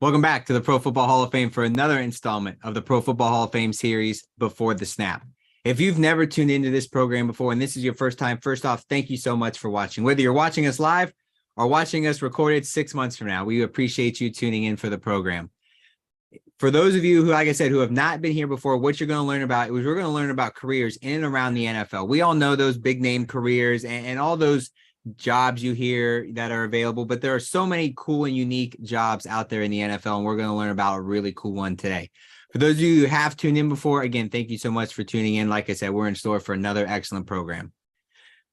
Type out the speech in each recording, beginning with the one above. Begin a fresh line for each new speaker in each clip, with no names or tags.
Welcome back to the Pro Football Hall of Fame for another installment of the Pro Football Hall of Fame series, Before the Snap. If you've never tuned into this program before and this is your first time, first off, thank you so much for watching. Whether you're watching us live or watching us recorded 6 months from now, we appreciate you tuning in for the program. For those of you who, like I said, who have not been here before, what you're going to learn about is we're going to learn about careers in and around the NFL. We all know those big name careers and all those jobs you hear that are available, but there are so many cool and unique jobs out there in the NFL, and we're going to learn about a really cool one today. For those of you who have tuned in before, again, thank you so much for tuning in. Like I said, we're in store for another excellent program.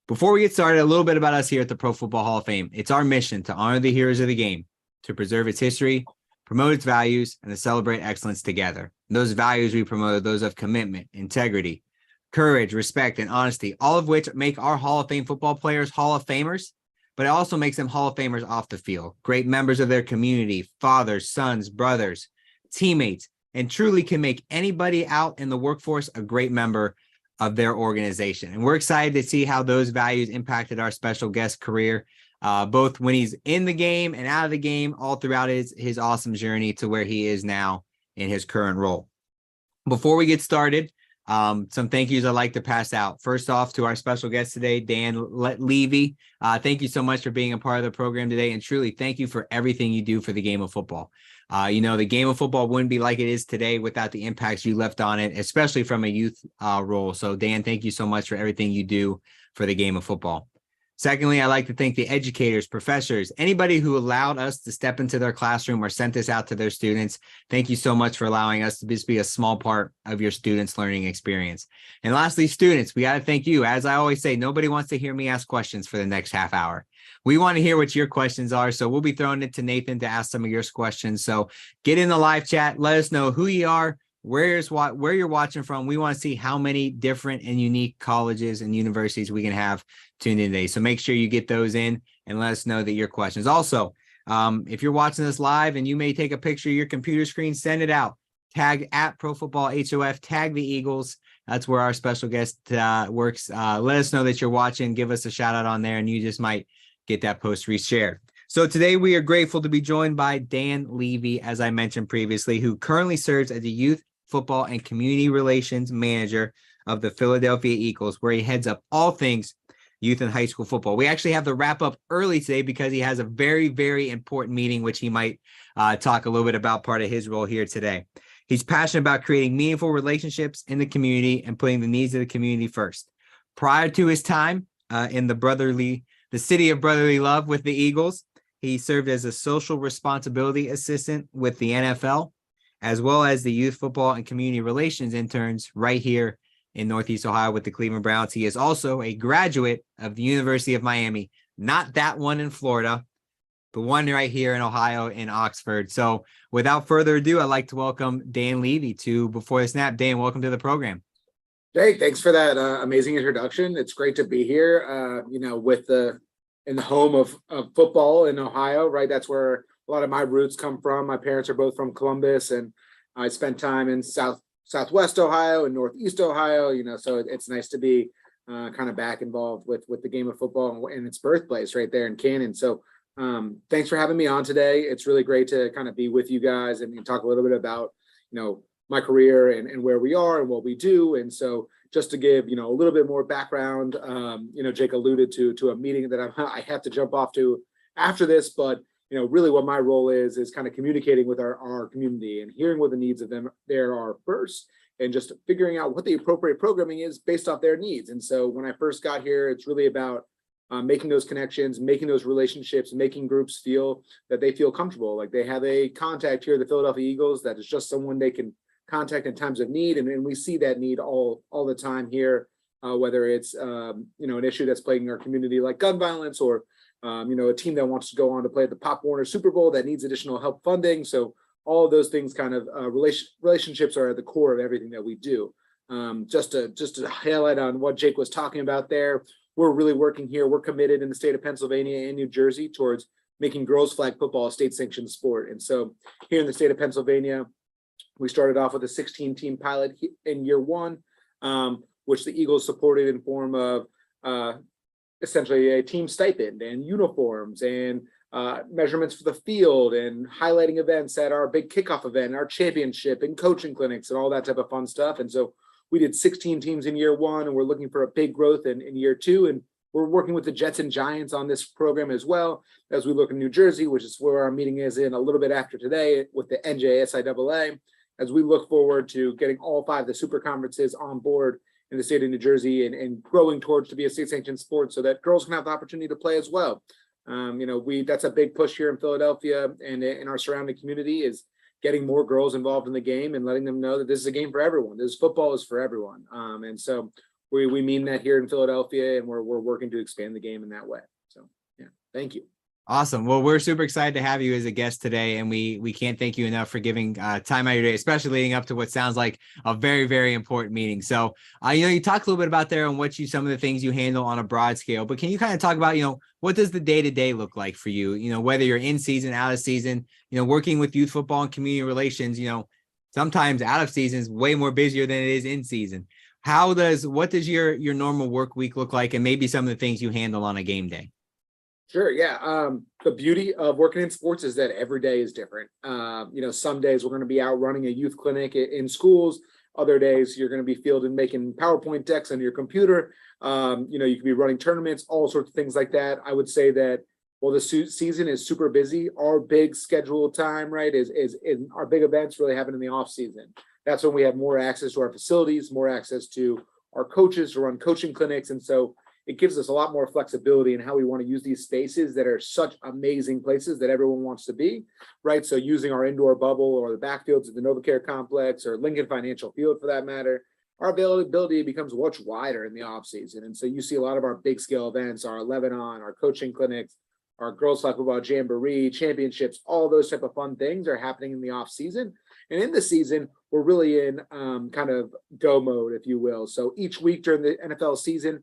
Before we get started, a little bit about us here at the Pro Football Hall of Fame. It's our mission to honor the heroes of the game, to preserve its history, promote its values, and to celebrate excellence together. And those values we promote are those of commitment, integrity, courage, respect, and honesty, all of which make our Hall of Fame football players Hall of Famers, but it also makes them Hall of Famers off the field, great members of their community, fathers, sons, brothers, teammates, and truly can make anybody out in the workforce a great member of their organization. And we're excited to see how those values impacted our special guest career, both when he's in the game and out of the game, all throughout his awesome journey to where he is now in his current role. Before we get started, some thank yous I'd like to pass out. First off, to our special guest today, Dan Levy. Thank you so much for being a part of the program today. And truly, thank you for everything you do for the game of football. The game of football wouldn't be like it is today without the impacts you left on it, especially from a youth role. So, Dan, thank you so much for everything you do for the game of football. Secondly, I'd like to thank the educators, professors, anybody who allowed us to step into their classroom or sent this out to their students. Thank you so much for allowing us to just be a small part of your students' learning experience. And lastly, students, we got to thank you. As I always say, nobody wants to hear me ask questions for the next half hour. We want to hear what your questions are. So we'll be throwing it to Nathan to ask some of your questions. So get in the live chat. Let us know who you are, where you're watching from. We want to see how many different and unique colleges and universities we can have tuned in today. So make sure you get those in and let us know that your questions. Also, if you're watching this live and you may take a picture of your computer screen, send it out. Tag at Pro Football HOF, tag the Eagles. That's where our special guest works. Let us know that you're watching. Give us a shout out on there and you just might get that post reshared. So today we are grateful to be joined by Dan Levy, as I mentioned previously, who currently serves as the Youth Football and Community Relations Manager of the Philadelphia Eagles, where he heads up all things youth and high school football. We actually have to wrap up early today because he has a very, very important meeting, which he might talk a little bit about, part of his role here today. He's passionate about creating meaningful relationships in the community and putting the needs of the community first. Prior to his time in the city of brotherly love with the Eagles, he served as a social responsibility assistant with the NFL, as well as the youth football and community relations interns right here in Northeast Ohio with the Cleveland Browns. He is also a graduate of the University of Miami, not that one in Florida, the one right here in Ohio in Oxford. So without further ado, I'd like to welcome Dan Levy to Before the Snap. Dan, welcome to the program.
Jay, thanks for that amazing introduction. It's great to be here, in the home of football in Ohio, right? That's where a lot of my roots come from. My parents are both from Columbus, and I spent time in Southwest Ohio and Northeast Ohio, so it's nice to be kind of back involved with the game of football and its birthplace right there in Canton. So thanks for having me on today. It's really great to kind of be with you guys and talk a little bit about, my career and where we are and what we do. And so just to give, a little bit more background, Jake alluded to a meeting that I have to jump off to after this, but really what my role is kind of communicating with our community and hearing what the needs of them there are first, and just figuring out what the appropriate programming is based off their needs. And so when I first got here, it's really about making those connections, making those relationships, making groups feel that they feel comfortable, like they have a contact here at the Philadelphia Eagles that is just someone they can contact in times of need. And we see that need all the time here, whether it's, an issue that's plaguing our community like gun violence, or a team that wants to go on to play at the Pop Warner Super Bowl that needs additional help funding. So all of those things kind of relationships are at the core of everything that we do. Just to highlight on what Jake was talking about there, we're really working here. We're committed in the state of Pennsylvania and New Jersey towards making girls flag football a state sanctioned sport. And so here in the state of Pennsylvania, we started off with a 16-team pilot in year one, which the Eagles supported in form of essentially a team stipend and uniforms and measurements for the field and highlighting events at our big kickoff event, our championship and coaching clinics and all that type of fun stuff. And so we did 16 teams in year one, and we're looking for a big growth in year two. And we're working with the Jets and Giants on this program as well as we look in New Jersey, which is where our meeting is in a little bit after today with the NJSIAA, as we look forward to getting all 5 of the super conferences on board in the state of New Jersey and growing towards to be a state-sanctioned sport so that girls can have the opportunity to play as well. That's a big push here in Philadelphia and in our surrounding community is getting more girls involved in the game and letting them know that this is a game for everyone. This football is for everyone. And so we mean that here in Philadelphia, and we're working to expand the game in that way. So, yeah, thank you.
Awesome. Well, we're super excited to have you as a guest today, and we can't thank you enough for giving time out of your day, especially leading up to what sounds like a very, very important meeting. So, you talked a little bit about there on some of the things you handle on a broad scale, but can you kind of talk about, what does the day-to-day look like for you? Whether you're in season, out of season, working with youth football and community relations, sometimes out of season is way more busier than it is in season. What does your normal work week look like, and maybe some of the things you handle on a game day?
Sure. Yeah. The beauty of working in sports is that every day is different. Some days we're going to be out running a youth clinic in schools. Other days you're going to be fielding making PowerPoint decks on your computer. You could be running tournaments, all sorts of things like that. I would say that while the season is super busy, our big scheduled time, right, is in our big events really happen in the off season. That's when we have more access to our facilities, more access to our coaches to run coaching clinics. And so it gives us a lot more flexibility in how we want to use these spaces that are such amazing places that everyone wants to be, right? So using our indoor bubble or the backfields at the NovaCare complex or Lincoln Financial Field for that matter, our availability becomes much wider in the off season. And so you see a lot of our big scale events, our 11 on, our coaching clinics, our girls flag football jamboree, championships, all those type of fun things are happening in the off season. And in the season, we're really in kind of go mode, if you will. So each week during the NFL season,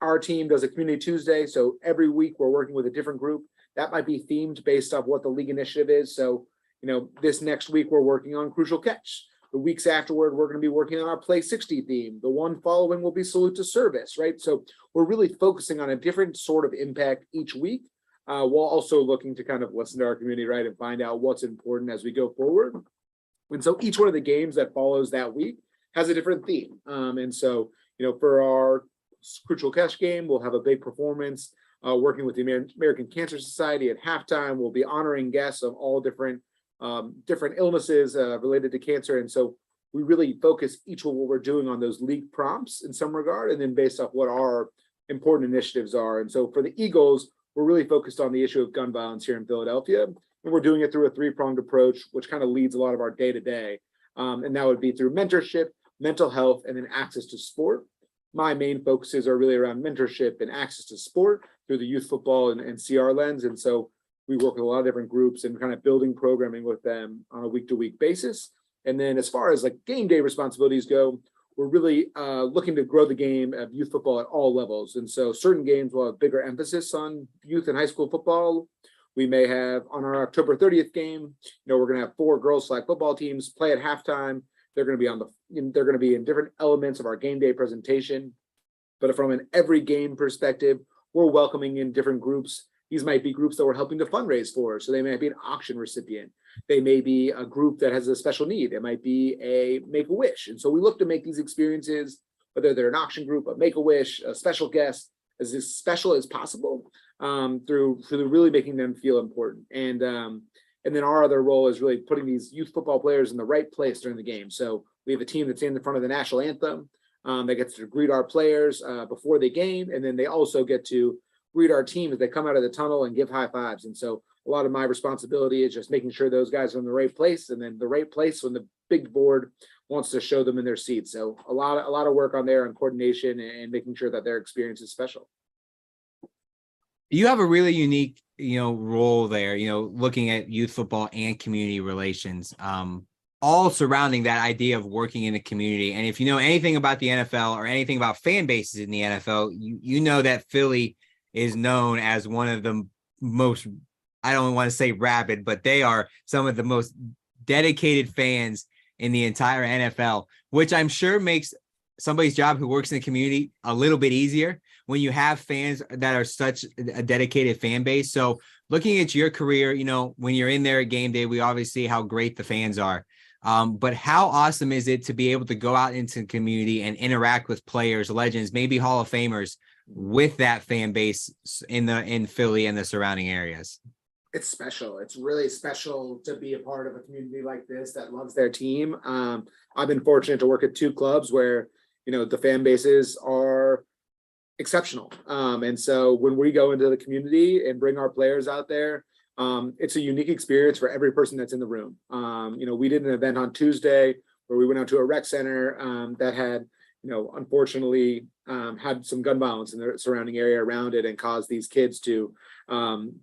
our team does a community Tuesday. So every week we're working with a different group that might be themed based off what the league initiative is. So, this next week we're working on Crucial Catch. The weeks afterward, we're going to be working on our Play 60 theme. The one following will be Salute to Service, right? So we're really focusing on a different sort of impact each week, while also looking to kind of listen to our community, right, and find out what's important as we go forward. And so each one of the games that follows that week has a different theme. And so, for our Crucial Catch game, we'll have a big performance working with the American Cancer Society at halftime. We'll be honoring guests of all different illnesses related to cancer. And so we really focus each of what we're doing on those league prompts in some regard, and then based off what our important initiatives are. And so for the E.A.G.L.E.S, we're really focused on the issue of gun violence here in Philadelphia. And we're doing it through a 3-pronged approach, which kind of leads a lot of our day-to-day. And that would be through mentorship, mental health, and then access to sport. My main focuses are really around mentorship and access to sport through the youth football and CR lens. And so we work with a lot of different groups and kind of building programming with them on a week-to-week basis. And then as far as like game day responsibilities go, we're really looking to grow the game of youth football at all levels. And so certain games will have bigger emphasis on youth and high school football. We may have on our October 30th game, we're going to have 4 girls flag football teams play at halftime. They're going to be they're going to be in different elements of our game day presentation. But from an every game perspective, we're welcoming in different groups. These might be groups that we're helping to fundraise for. So they might be an auction recipient. They may be a group that has a special need. It might be a Make-A-Wish. And so we look to make these experiences, whether they're an auction group, a Make-A-Wish, a special guest, as special as possible, through really making them feel important. And then our other role is really putting these youth football players in the right place during the game. So we have a team that's in the front of the national anthem that gets to greet our players before the game. And then they also get to greet our team as they come out of the tunnel and give high fives. And so a lot of my responsibility is just making sure those guys are in the right place, and then the right place when the big board wants to show them in their seats. So a lot of work on there on coordination and making sure that their experience is special.
You have a really unique, role there, looking at youth football and community relations, all surrounding that idea of working in the community. And if you know anything about the NFL or anything about fan bases in the NFL, you know that Philly is known as one of the most, I don't want to say rabid, but they are some of the most dedicated fans in the entire NFL, which I'm sure makes somebody's job who works in the community a little bit easier when you have fans that are such a dedicated fan base. So looking at your career, when you're in there at game day, we obviously see how great the fans are. But how awesome is it to be able to go out into the community and interact with players, legends, maybe Hall of Famers with that fan base in Philly and the surrounding areas?
It's special. It's really special to be a part of a community like this that loves their team. I've been fortunate to work at two clubs where, the fan bases are exceptional. And so when we go into the community and bring our players out there, it's a unique experience for every person that's in the room. We did an event on Tuesday where we went out to a rec center that had, unfortunately had some gun violence in the surrounding area around it and caused these kids to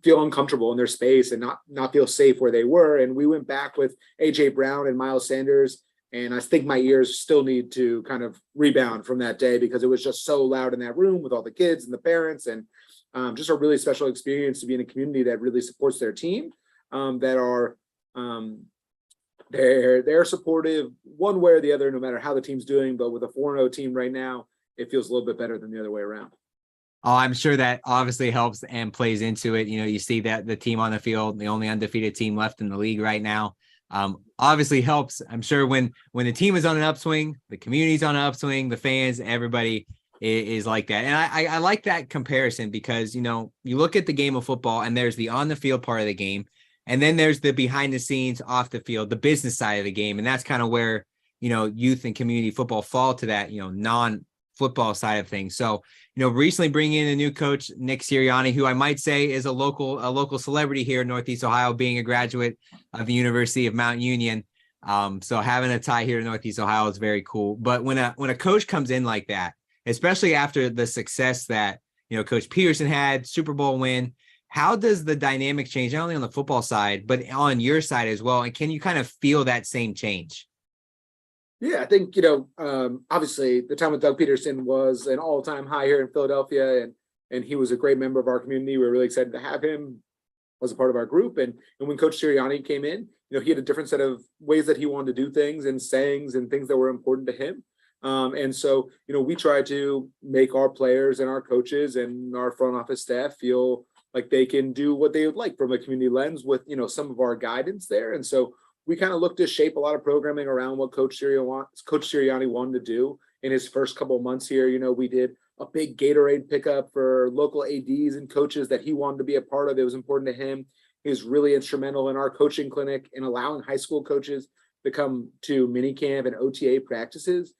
feel uncomfortable in their space and not feel safe where they were. And we went back with AJ Brown and Miles Sanders. And I think my ears still need to kind of rebound from that day because it was just so loud in that room with all the kids and the parents, and just a really special experience to be in a community that really supports their team, that are they're supportive one way or the other, no matter how the team's doing. But with a 4-0 team right now, it feels a little bit better than the other way around.
Oh, I'm sure that obviously helps and plays into it. You see that the team on the field, the only undefeated team left in the league right now, obviously helps. I'm sure when the team is on an upswing, the community's on an upswing, the fans, everybody is like that. And I like that comparison because, you look at the game of football and there's the on the field part of the game. And then there's the behind the scenes off the field, the business side of the game. And that's kind of where, youth and community football fall to that, non-football side of things. So, recently bringing in a new coach, Nick Sirianni, who I might say is a local celebrity here in Northeast Ohio, being a graduate of the University of Mount Union. So having a tie here in Northeast Ohio is very cool. But when a coach comes in like that, especially after the success that, Coach Peterson had, Super Bowl win, how does the dynamic change, not only on the football side, but on your side as well? And can you kind of feel that same change?
Yeah, I think, obviously the time with Doug Peterson was an all-time high here in Philadelphia, and he was a great member of our community. We were really excited to have him as a part of our group. And when Coach Sirianni came in, he had a different set of ways that he wanted to do things and sayings and things that were important to him. And so, we try to make our players and our coaches and our front office staff feel like they can do what they would like from a community lens with, some of our guidance there. And so we kind of looked to shape a lot of programming around what Coach Sirianni wanted to do in his first couple of months here. We did a big Gatorade pickup for local ADs and coaches that he wanted to be a part of. It was important to him. He was really instrumental in our coaching clinic in allowing high school coaches to come to minicamp and OTA practices.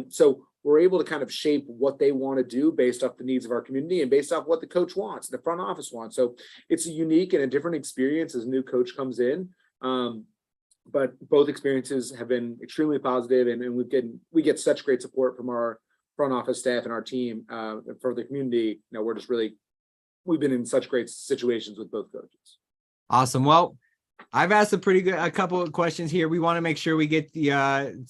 So we're able to kind of shape what they want to do based off the needs of our community and based off what the coach wants, the front office wants. So it's a unique and a different experience as a new coach comes in. But both experiences have been extremely positive, and we get such great support from our front office staff and our team. For the community, we've been in such great situations with both coaches.
Awesome. Well, I've asked a couple of questions here. We want to make sure we get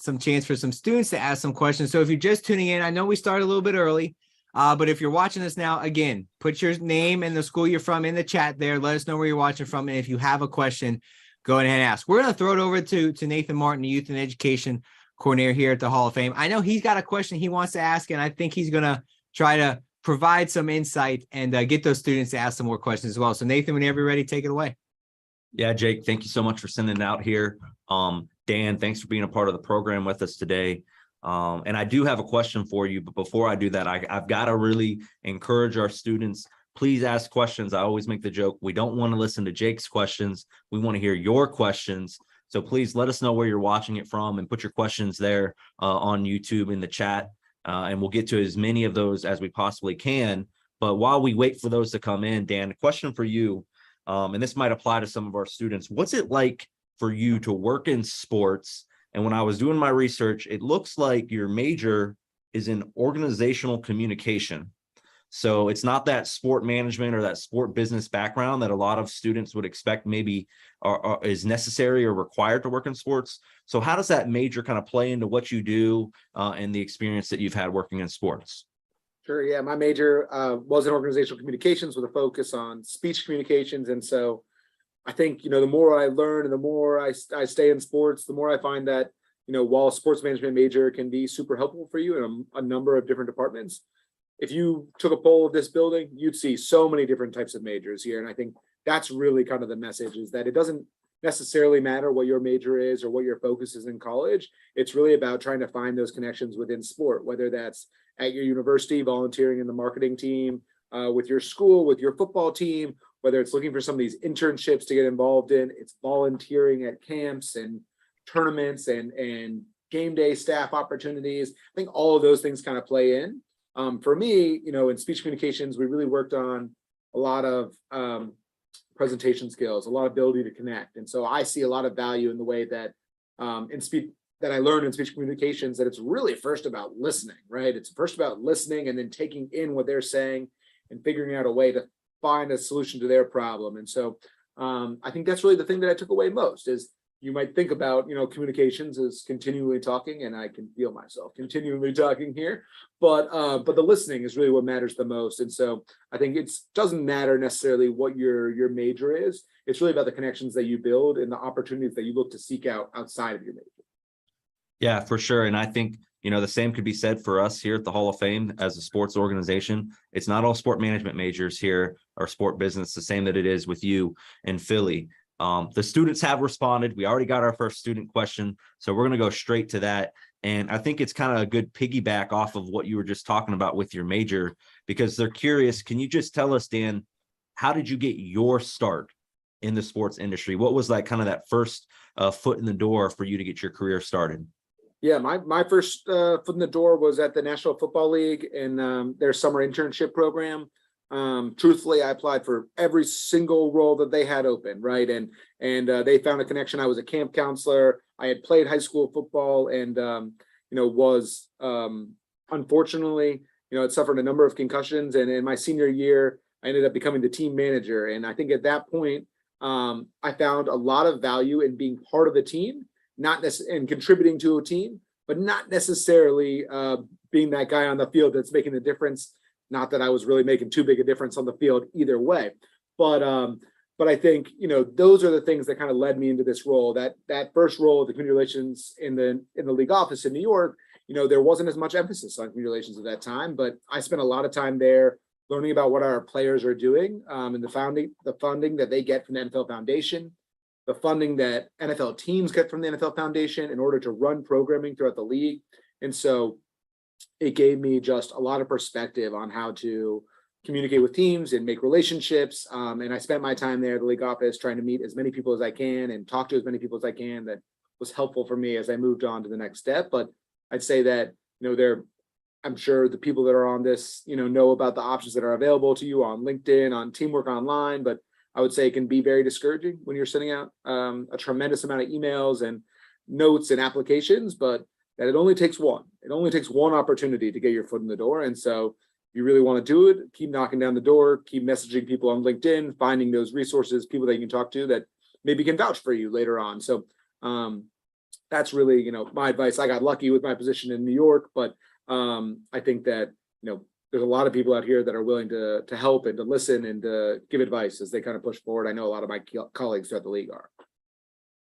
some chance for some students to ask some questions. So if you're just tuning in, I know we started a little bit early, but if you're watching us now, again, put your name and the school you're from in the chat there. Let us know where you're watching from. And if you have a question, go ahead and ask. We're going to throw it over to Nathan Martin, the Youth and Education Coordinator here at the Hall of Fame. I know he's got a question he wants to ask, and I think he's going to try to provide some insight and get those students to ask some more questions as well. So Nathan, whenever you're ready, take it away.
Yeah, Jake, thank you so much for sending it out here. Dan, thanks for being a part of the program with us today. And I do have a question for you, but before I do that, I've got to really encourage our students. Please ask questions. I always make the joke, we don't want to listen to Jake's questions. We want to hear your questions. So please let us know where you're watching it from and put your questions there on YouTube in the chat. And we'll get to as many of those as we possibly can. But while we wait for those to come in, Dan, a question for you, and this might apply to some of our students. What's it like for you to work in sports? And when I was doing my research, it looks like your major is in organizational communication. So it's not that sport management or that sport business background that a lot of students would expect maybe is necessary or required to work in sports. So how does that major kind of play into what you do and the experience that you've had working in sports?
Sure. Yeah. My major was in organizational communications with a focus on speech communications. And so I think, the more I learn and the more I stay in sports, the more I find that, while a sports management major can be super helpful for you in a number of different departments, if you took a poll of this building, you'd see so many different types of majors here. And I think that's really kind of the message, is that it doesn't necessarily matter what your major is or what your focus is in college. It's really about trying to find those connections within sport, whether that's at your university, volunteering in the marketing team, with your school, with your football team, whether it's looking for some of these internships to get involved in, it's volunteering at camps and tournaments and game day staff opportunities. I think all of those things kind of play in. For me, in speech communications, we really worked on a lot of presentation skills, a lot of ability to connect. And so I see a lot of value in the way that that I learned in speech communications, that it's really first about listening, right? It's first about listening and then taking in what they're saying and figuring out a way to find a solution to their problem. And so I think that's really the thing that I took away most. Is you might think about, communications as continually talking, and I can feel myself continually talking here, but the listening is really what matters the most. And so I think it doesn't matter necessarily what your major is. It's really about the connections that you build and the opportunities that you look to seek out outside of your major.
Yeah, for sure. And I think, the same could be said for us here at the Hall of Fame as a sports organization. It's not all sport management majors here or sport business, the same that it is with you in Philly. The students have responded. We already got our first student question, so we're going to go straight to that. And I think it's kind of a good piggyback off of what you were just talking about with your major, because they're curious. Can you just tell us, Dan, how did you get your start in the sports industry? What was like kind of that first foot in the door for you to get your career started?
Yeah, my first foot in the door was at the National Football League and their summer internship program. Truthfully, I applied for every single role that they had open, right? And they found a connection. I was a camp counselor. I had played high school football and was unfortunately, had suffered a number of concussions. And in my senior year, I ended up becoming the team manager. And I think at that point, I found a lot of value in being part of a team, and contributing to a team, but not necessarily being that guy on the field that's making the difference. Not that I was really making too big a difference on the field either way, but I think those are the things that kind of led me into this role. That first role of the community relations in the league office in New York, there wasn't as much emphasis on community relations at that time, but I spent a lot of time there learning about what our players are doing, and the funding that they get from the NFL Foundation, the funding that NFL teams get from the NFL Foundation in order to run programming throughout the league. And so it gave me just a lot of perspective on how to communicate with teams and make relationships. And I spent my time there at the league office trying to meet as many people as I can and talk to as many people as I can. That was helpful for me as I moved on to the next step. But I'd say that, I'm sure the people that are on this, know about the options that are available to you on LinkedIn, on Teamwork Online, but I would say it can be very discouraging when you're sending out a tremendous amount of emails and notes and applications, but that it only takes one. It only takes one opportunity to get your foot in the door. And so if you really want to do it, keep knocking down the door, keep messaging people on LinkedIn, finding those resources, people that you can talk to that maybe can vouch for you later on. So that's really, my advice. I got lucky with my position in New York, but I think that, there's a lot of people out here that are willing to help and to listen and to give advice as they kind of push forward. I know a lot of my colleagues throughout the league are.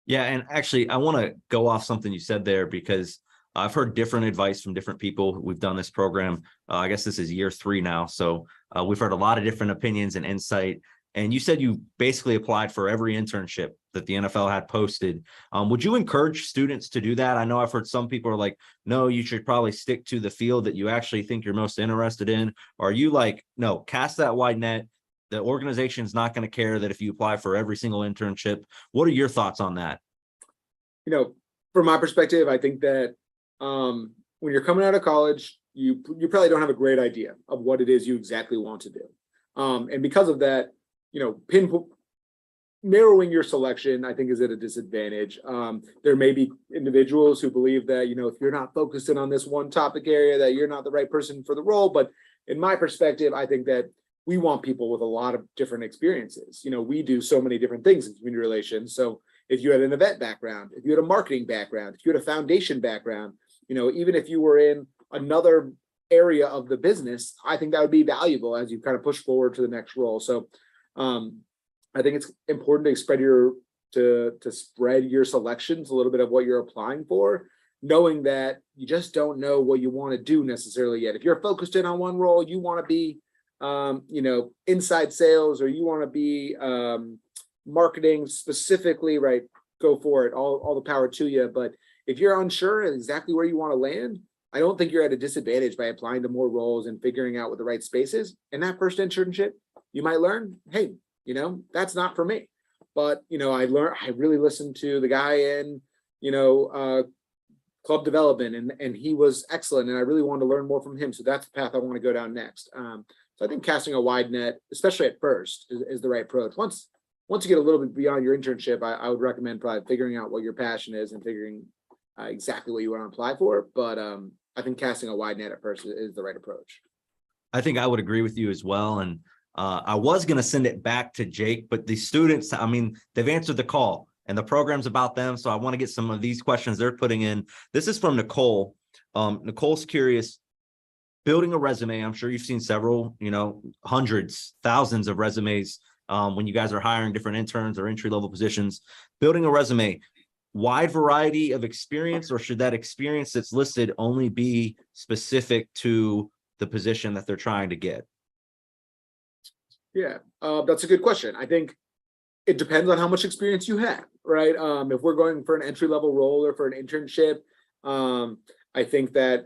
Yeah, and actually, I want to go off something you said there, because I've heard different advice from different people. We've done this program. I guess this is year 3 now. So we've heard a lot of different opinions and insight. And you said you basically applied for every internship that the NFL had posted. Would you encourage students to do that? I know I've heard some people are like, no, you should probably stick to the field that you actually think you're most interested in. Or are you like, no, cast that wide net? The organization is not going to care that if you apply for every single internship. What are your thoughts on that?
From my perspective, I think that when you're coming out of college, you probably don't have a great idea of what it is you exactly want to do. And because of that, narrowing your selection, I think, is at a disadvantage. There may be individuals who believe that, if you're not focusing on this one topic area, that you're not the right person for the role. But in my perspective, I think that we want people with a lot of different experiences. We do so many different things in community relations. So if you had an event background, if you had a marketing background, if you had a foundation background, even if you were in another area of the business, I think that would be valuable as you kind of push forward to the next role. So I think it's important to spread your selections a little bit of what you're applying for, knowing that you just don't know what you want to do necessarily yet. If you're focused in on one role, you want to be inside sales, or you want to be marketing specifically, right? Go for it. All the power to you. But if you're unsure exactly where you want to land, I don't think you're at a disadvantage by applying to more roles and figuring out what the right space is. In that first internship, you might learn, hey, that's not for me. But, I really listened to the guy in, club development, and he was excellent. And I really wanted to learn more from him. So that's the path I want to go down next. So I think casting a wide net, especially at first, is the right approach. Once you get a little bit beyond your internship, I would recommend probably figuring out what your passion is and figuring exactly what you want to apply for. But I think casting a wide net at first is the right approach.
I think I would agree with you as well. And I was going to send it back to Jake, but the students, they've answered the call and the program's about them. So I want to get some of these questions they're putting in. This is from Nicole. Nicole's curious. Building a resume, I'm sure you've seen several, hundreds, thousands of resumes when you guys are hiring different interns or entry-level positions. Building a resume, wide variety of experience, or should that experience that's listed only be specific to the position that they're trying to get?
Yeah, that's a good question. I think it depends on how much experience you have, right? If we're going for an entry-level role or for an internship, I think that,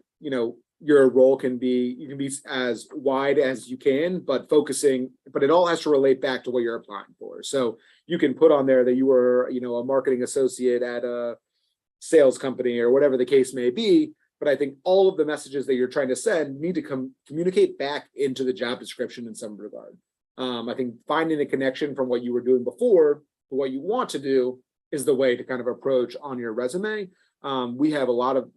your role you can be as wide as you can, but it all has to relate back to what you're applying for. So you can put on there that you were, a marketing associate at a sales company or whatever the case may be. But I think all of the messages that you're trying to send need to communicate back into the job description in some regard. I think finding a connection from what you were doing before to what you want to do is the way to kind of approach on your resume. We have a lot of,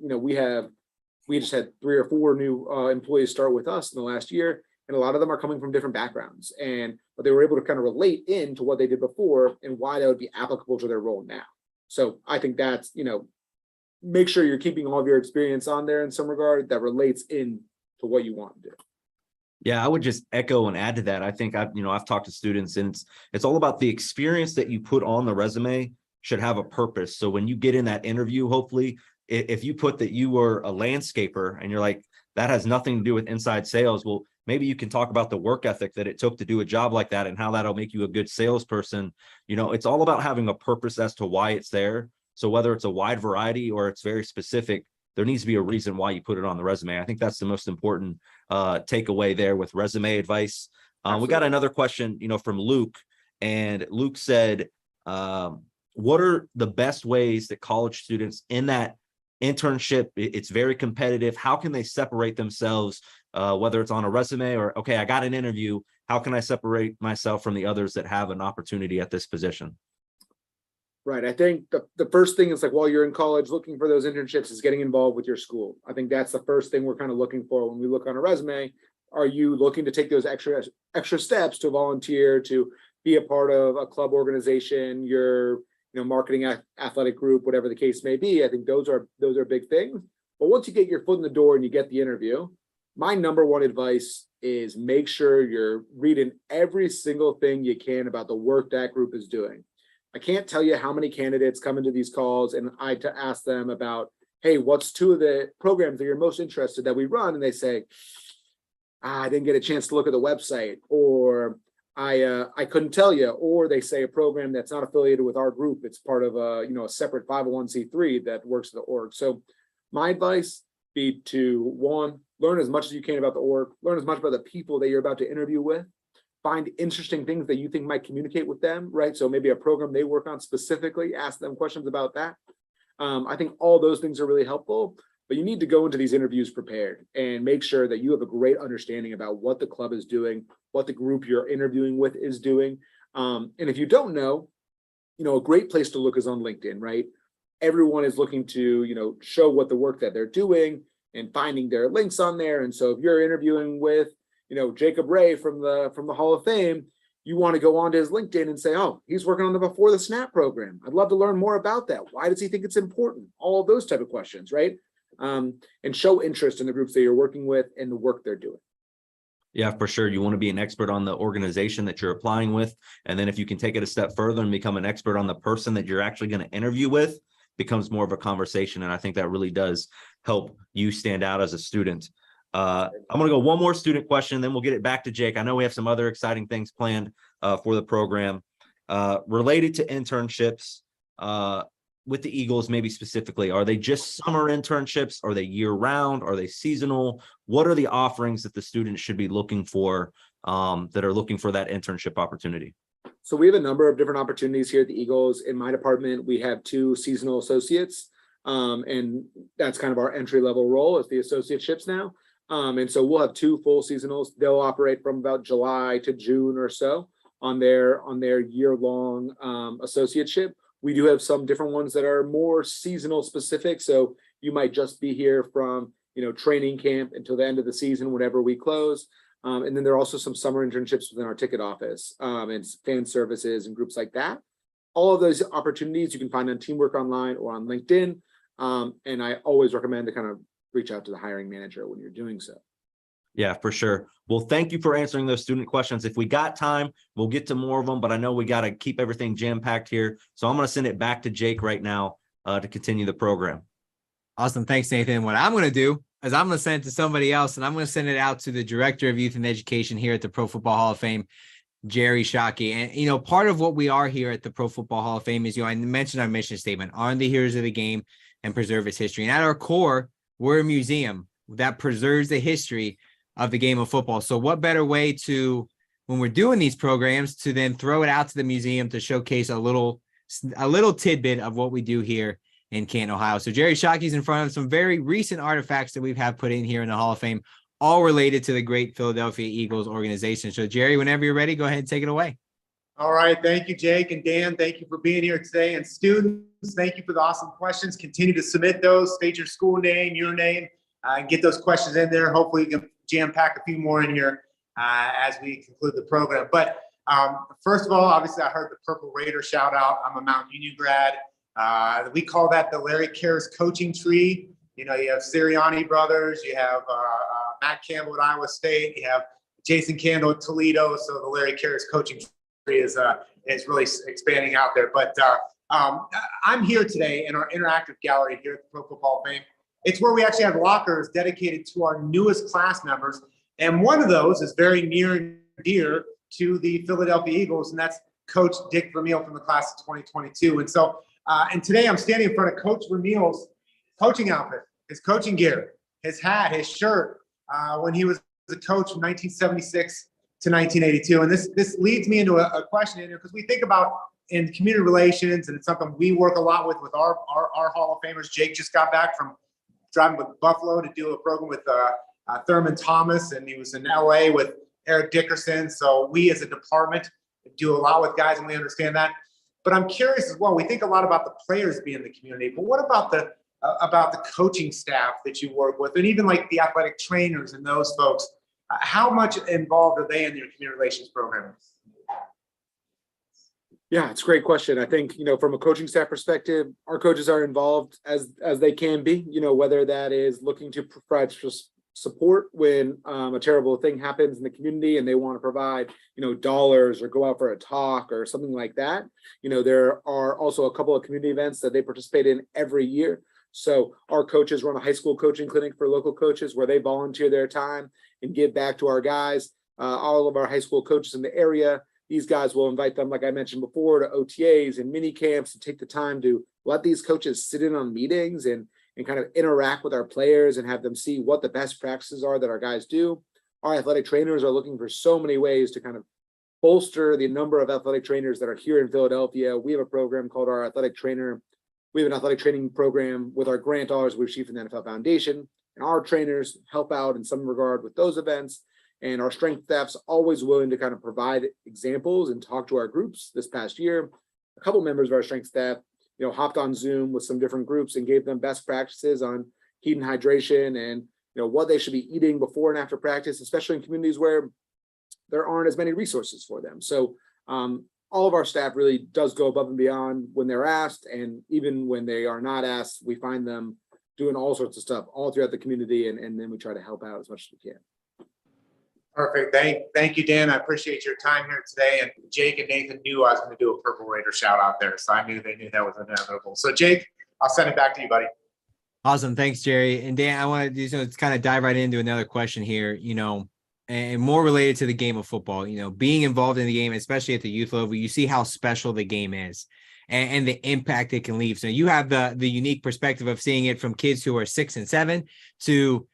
we just had 3 or 4 new employees start with us in the last year, and a lot of them are coming from different backgrounds, but they were able to kind of relate into what they did before and why that would be applicable to their role now. So I think that's, make sure you're keeping all of your experience on there in some regard that relates in to what you want to do.
Yeah, I would just echo and add to that. I think I've talked to students, and it's all about the experience that you put on the resume should have a purpose. So when you get in that interview, hopefully, if you put that you were a landscaper and you're like, that has nothing to do with inside sales, well, maybe you can talk about the work ethic that it took to do a job like that and how that'll make you a good salesperson. It's all about having a purpose as to why it's there. So whether it's a wide variety or it's very specific, there needs to be a reason why you put it on the resume. I think that's the most important takeaway there with resume advice. We got another question, from Luke, and Luke said, what are the best ways that college students in that internship, it's very competitive, how can they separate themselves, whether it's on a resume or, okay, I got an interview, how can I separate myself from the others that have an opportunity at this position?
Right. I think the first thing is, like, while you're in college looking for those internships, is getting involved with your school. I think that's the first thing we're kind of looking for when we look on a resume. Are you looking to take those extra steps to volunteer, to be a part of a club organization, your marketing athletic group, whatever the case may be? I think those are big things. But once you get your foot in the door and you get the interview, my number one advice is make sure you're reading every single thing you can about the work that group is doing. I can't tell you how many candidates come into these calls and I to ask them about, hey, what's 2 of the programs that you're most interested that we run? And they say, I didn't get a chance to look at the website, or I couldn't tell you, or they say a program that's not affiliated with our group. It's part of a separate 501c3 that works at the org. So my advice be to, 1, learn as much as you can about the org, learn as much about the people that you're about to interview with. Find interesting things that you think might communicate with them, right? So maybe a program they work on specifically, ask them questions about that. I think all those things are really helpful, but you need to go into these interviews prepared and make sure that you have a great understanding about what the club is doing, what the group you're interviewing with is doing. And if you don't know, a great place to look is on LinkedIn, right? Everyone is looking to, show what the work that they're doing and finding their links on there. And so if you're interviewing with, Jacob Ray from the Hall of Fame, you want to go onto his LinkedIn and say, oh, he's working on the Before the Snap program. I'd love to learn more about that. Why does he think it's important? All of those type of questions, right? And show interest in the groups that you're working with and the work they're doing.
Yeah, for sure. You want to be an expert on the organization that you're applying with. And then if you can take it a step further and become an expert on the person that you're actually going to interview with, becomes more of a conversation. And I think that really does help you stand out as a student. I'm going to go one more student question, then we'll get it back to Jake. I know we have some other exciting things planned for the program related to internships with the Eagles, maybe specifically. Are they just summer internships? Are they year round? Are they seasonal? What are the offerings that the students should be looking for that are looking for that internship opportunity?
So we have a number of different opportunities here at the Eagles. In my department, we have 2 seasonal associates, and that's kind of our entry level role as the associateships now. And so we'll have 2 full seasonals. They'll operate from about July to June or so on their year-long associateship. We do have some different ones that are more seasonal specific. So you might just be here from, training camp until the end of the season, whenever we close. And then there are also some summer internships within our ticket office and fan services and groups like that. All of those opportunities you can find on Teamwork Online or on LinkedIn. And I always recommend to kind of reach out to the hiring manager when you're doing so.
Yeah, for sure. Well, thank you for answering those student questions. If we got time, we'll get to more of them, but I know we got to keep everything jam-packed here. So I'm going to send it back to Jake right now to continue the program.
Awesome. Thanks, Nathan. What I'm going to do is I'm going to send it to somebody else, and I'm going to send it out to the Director of Youth and Education here at the Pro Football Hall of Fame, Jerry Shockey. And, part of what we are here at the Pro Football Hall of Fame is, I mentioned our mission statement, arm the heroes of the game and preserve its history. And at our core, we're a museum that preserves the history of the game of football. So what better way to, when we're doing these programs, to then throw it out to the museum to showcase a little tidbit of what we do here in Canton, Ohio. So Jerry Shockey's in front of some very recent artifacts that we've had put in here in the Hall of Fame, all related to the great Philadelphia Eagles organization. So Jerry, whenever you're ready, go ahead and take it away.
All right. Thank you, Jake and Dan. Thank you for being here today. And students, thank you for the awesome questions. Continue to submit those, state your school name, your name, and get those questions in there. Hopefully you can jam pack a few more in here as we conclude the program. But first of all, obviously I heard the Purple Raider shout out. I'm a Mount Union grad. We call that the Larry Karras coaching tree. You have Sirianni brothers, you have Matt Campbell at Iowa State, you have Jason Candle at Toledo. So the Larry Karras coaching tree is really expanding out there. But I'm here today in our interactive gallery here at the Pro Football Fame. It's where we actually have lockers dedicated to our newest class members. And one of those is very near and dear to the Philadelphia Eagles, and that's Coach Dick Vermeil from the class of 2022. And so, and today I'm standing in front of Coach Vermeil's coaching outfit, his coaching gear, his hat, his shirt, when he was a coach from 1976 to 1982. And this leads me into a question in here, because we think about in community relations, and it's something we work a lot with our Hall of Famers. Jake just got back from driving with Buffalo to do a program with Thurman Thomas, and he was in LA with Eric Dickerson. So we as a department do a lot with guys, and we understand that. But I'm curious as well, we think a lot about the players being in the community, but what about the coaching staff that you work with, and even like the athletic trainers and those folks? How much involved are they in your community relations program?
Yeah, it's a great question. I think, from a coaching staff perspective, our coaches are involved as they can be, whether that is looking to provide support when a terrible thing happens in the community and they want to provide, dollars or go out for a talk or something like that. There are also a couple of community events that they participate in every year. So our coaches run a high school coaching clinic for local coaches where they volunteer their time and give back to our guys. All of our high school coaches in the area, these guys will invite them, like I mentioned before, to OTAs and mini camps and take the time to let these coaches sit in on meetings and kind of interact with our players and have them see what the best practices are that our guys do. Our athletic trainers are looking for so many ways to kind of bolster the number of athletic trainers that are here in Philadelphia. We have a program called our athletic trainer. We have an athletic training program with our grant dollars we receive from the NFL Foundation, and our trainers help out in some regard with those events. And our strength staff's always willing to kind of provide examples and talk to our groups. This past year, a couple members of our strength staff, hopped on Zoom with some different groups and gave them best practices on heat and hydration and, what they should be eating before and after practice, especially in communities where there aren't as many resources for them. So all of our staff really does go above and beyond when they're asked. And even when they are not asked, we find them doing all sorts of stuff all throughout the community. And then we try to help out as much as we can.
Perfect. Thank you, Dan. I appreciate your time here today. And Jake and Nathan knew I was going to do a Purple Raider shout out there. So I knew they knew that was inevitable. So Jake, I'll send it back to you, buddy.
Awesome. Thanks, Jerry. And Dan, I want to just kind of dive right into another question here, and more related to the game of football, being involved in the game, especially at the youth level, you see how special the game is and the impact it can leave. So you have the unique perspective of seeing it from kids who are 6 and 7 to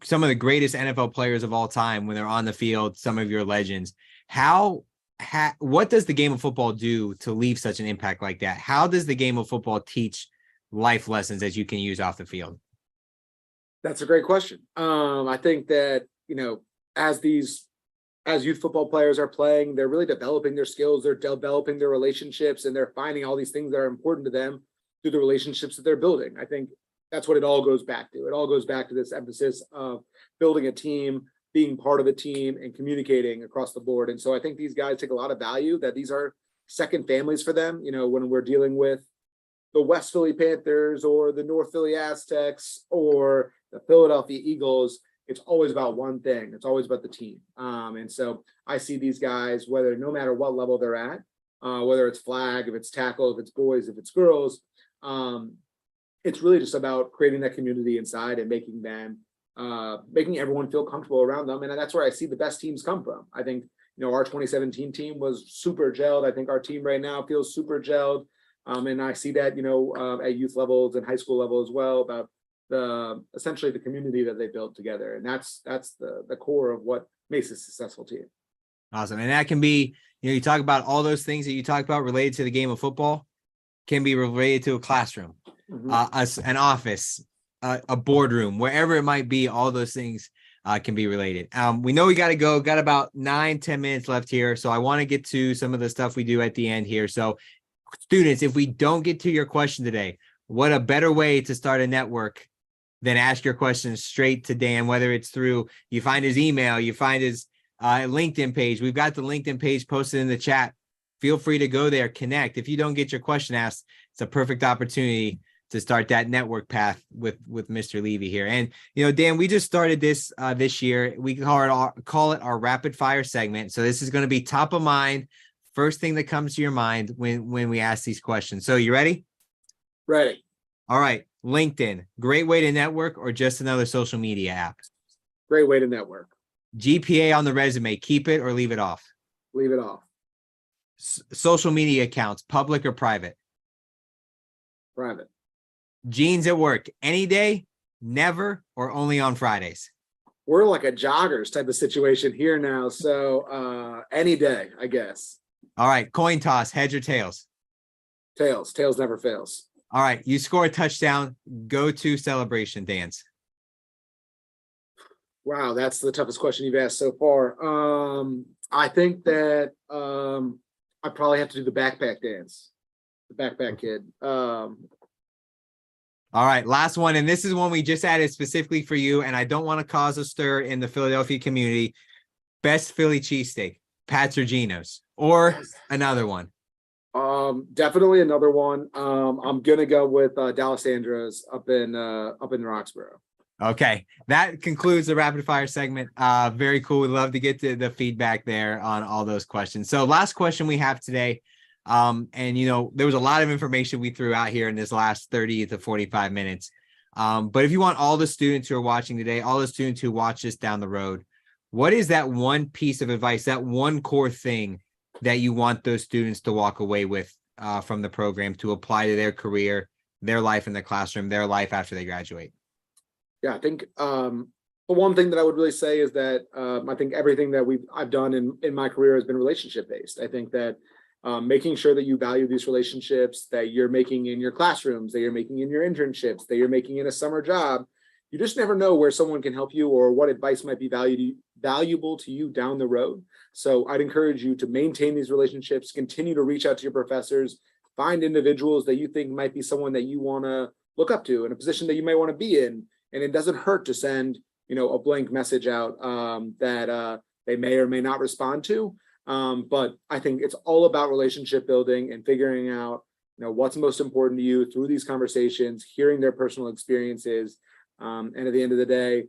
some of the greatest NFL players of all time when they're on the field, some of your legends. What does the game of football do to leave such an impact like that? How does the game of football teach life lessons that you can use off the field?
That's a great question. I think that, as youth football players are playing, they're really developing their skills, they're developing their relationships, and they're finding all these things that are important to them through the relationships that they're building. I think that's what it all goes back to. It all goes back to this emphasis of building a team, being part of a team, and communicating across the board. And so I think these guys take a lot of value, that these are second families for them. When we're dealing with the West Philly Panthers or the North Philly Aztecs or the Philadelphia Eagles, it's always about one thing. It's always about the team. And so I see these guys, no matter what level they're at, whether it's flag, if it's tackle, if it's boys, if it's girls, it's really just about creating that community inside and making everyone feel comfortable around them. And that's where I see the best teams come from. I think, our 2017 team was super gelled. I think our team right now feels super gelled. And I see that, at youth levels and high school level as well, about essentially the community that they built together. And that's the core of what makes a successful team.
Awesome. And that can be, you talk about all those things that you talk about related to the game of football can be related to a classroom, an office, a boardroom, wherever it might be. All those things can be related. We know we got to go, got about 9-10 minutes left here. So I want to get to some of the stuff we do at the end here. So students, if we don't get to your question today, what a better way to start a network than ask your questions straight to Dan, whether it's through, you find his email, you find his LinkedIn page. We've got the LinkedIn page posted in the chat. Feel free to go there, connect. If you don't get your question asked, it's a perfect opportunity to start that network path with Mr. Levy here. And, Dan, we just started this year. We call it our rapid fire segment. So this is going to be top of mind. First thing that comes to your mind when we ask these questions. So you ready?
Ready.
All right. LinkedIn, great way to network or just another social media app?
Great way to network.
GPA on the resume, keep it or leave it off?
Leave it off.
Social media accounts, public or private?
Private.
Jeans at work, any day, never, or only on Fridays?
We're like a joggers type of situation here now. So any day, I guess.
All right. Coin toss, heads or tails?
Tails. Tails never fails.
All right. You score a touchdown, go-to celebration dance.
Wow, that's the toughest question you've asked so far. I think that I probably have to do the backpack dance. The backpack kid.
All right, last one. And this is one we just added specifically for you. And I don't want to cause a stir in the Philadelphia community. Best Philly cheesesteak, Pat's or Geno's, or another one?
Definitely another one. I'm gonna go with D'Alessandro's up in Roxborough.
Okay, that concludes the rapid fire segment. Very cool. We'd love to get to the feedback there on all those questions. So last question we have today. And there was a lot of information we threw out here in this last 30 to 45 minutes. But if you want all the students who are watching today, all the students who watch this down the road, what is that one piece of advice, that one core thing that you want those students to walk away with from the program to apply to their career, their life in the classroom, their life after they graduate?
Yeah, I think the one thing that I would really say is that I think everything that I've done in my career has been relationship based. I think that making sure that you value these relationships that you're making in your classrooms, that you're making in your internships, that you're making in a summer job, you just never know where someone can help you or what advice might be valuable to you down the road. So I'd encourage you to maintain these relationships, continue to reach out to your professors, find individuals that you think might be someone that you want to look up to in a position that you may want to be in. And it doesn't hurt to send, a blank message out that they may or may not respond to. But I think it's all about relationship building and figuring out, what's most important to you through these conversations, hearing their personal experiences. And at the end of the day,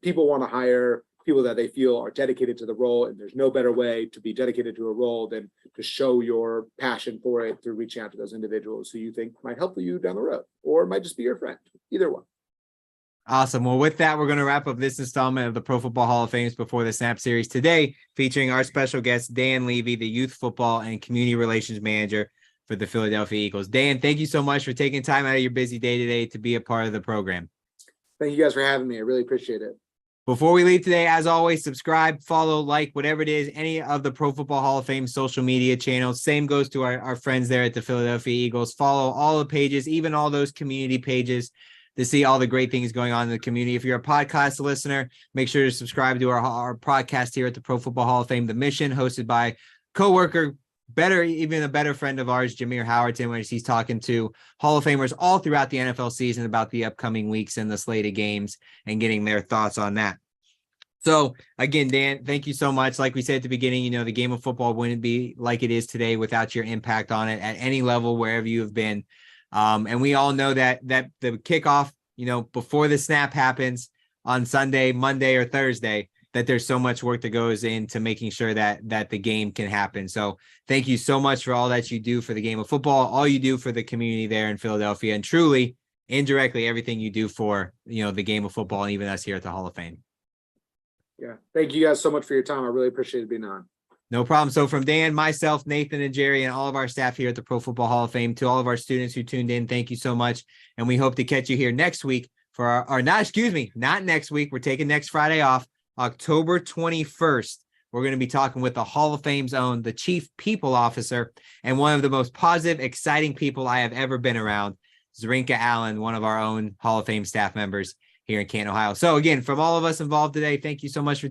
people want to hire people that they feel are dedicated to the role, and there's no better way to be dedicated to a role than to show your passion for it through reaching out to those individuals who you think might help you down the road, or might just be your friend. Either one.
Awesome. Well, with that, we're going to wrap up this installment of the Pro Football Hall of Fame's Before the Snap series today, featuring our special guest, Dan Levy, the Youth Football and Community Relations Manager for the Philadelphia Eagles. Dan, thank you so much for taking time out of your busy day today to be a part of the program.
Thank you guys for having me. I really appreciate it.
Before we leave today, as always, subscribe, follow, like, whatever it is, any of the Pro Football Hall of Fame social media channels. Same goes to our friends there at the Philadelphia Eagles. Follow all the pages, even all those community pages, to see all the great things going on in the community. If you're a podcast listener, make sure to subscribe to our podcast here at the Pro Football Hall of Fame, The Mission, hosted by coworker, even a better friend of ours, Jameer Howerton, where he's talking to Hall of Famers all throughout the NFL season about the upcoming weeks and the slate of games and getting their thoughts on that. So again, Dan, thank you so much. Like we said at the beginning, the game of football wouldn't be like it is today without your impact on it at any level, wherever you have been. And we all know that the kickoff, before the snap happens on Sunday, Monday, or Thursday, that there's so much work that goes into making sure that the game can happen. So thank you so much for all that you do for the game of football, all you do for the community there in Philadelphia, and truly, indirectly, everything you do for, the game of football and even us here at the Hall of Fame.
Yeah. Thank you guys so much for your time. I really appreciate being on.
No problem. So from Dan, myself, Nathan, and Jerry, and all of our staff here at the Pro Football Hall of Fame, to all of our students who tuned in, thank you so much. And we hope to catch you here next week for not next week. We're taking next Friday off, October 21st. We're going to be talking with the Hall of Fame's own, the Chief People Officer, and one of the most positive, exciting people I have ever been around, Zrinka Allen, one of our own Hall of Fame staff members here in Canton, Ohio. So again, from all of us involved today, thank you so much for